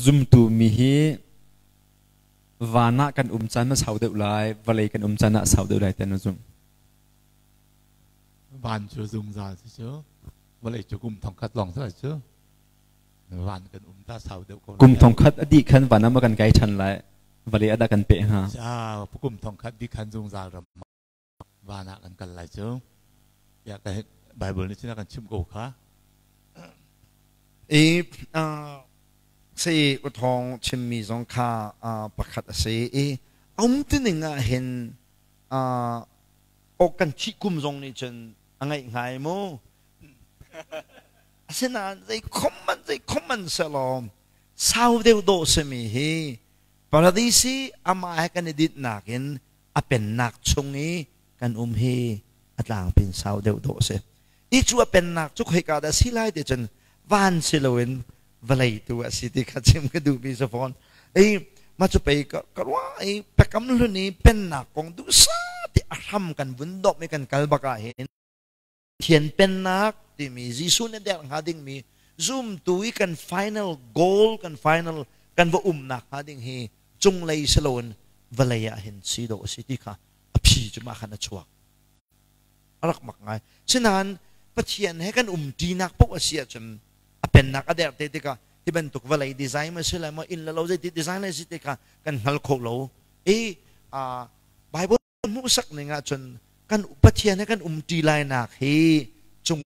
zoom tu mi hi vana kan chana sau deuh lai valei kan chana sau deuh lai ten zoom van chưa dùng ra chứ valei chưa cùng thong khát lòng thế chứ van kan ta sau deuh cùng thong khát adi khan vana ma kan kai chan lai valei ada kan pe ha cha cùng thong khát đi khan dùng ra rồi vana kan lại chứ ya cái Bible ni sina kan chim go kha si utong chim mi zong kha pakhat si tin nga hen o kan chi kum zong ni chen angai mo sina zai common salom sao deu do se mi hi paradisi ama kan edit nakin apen nak chungi kan hi atlang pin sao deu do se ichu apen nak chuk he ka da silai de chen van siloin valei tu asiti khachim ka du bi sa phone ma chu pe ka wa pekam lu ni pen nak kong du sa ti aham kan bun dop me kan kal baka hin thian pen nak ti mi jisu ne der hading mi zoom tu kan final goal kan vo nak hading hi chung lei salon valei a hin si do asiti kha aphi chu ma khana chuak arak mak ngai sinan pathian he kan ti nak po asia chum apen nak ader te ka ti ben tuk valai design ma sila ma in la lo je ti design la si te ka kan hal kho lo bible mu sak ne nga chun kan pathian he kan ti lai nak hi chung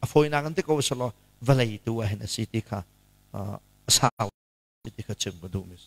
a foi na kan te ko salo valai tu a hen si te ka sa ti ka chum bu du mis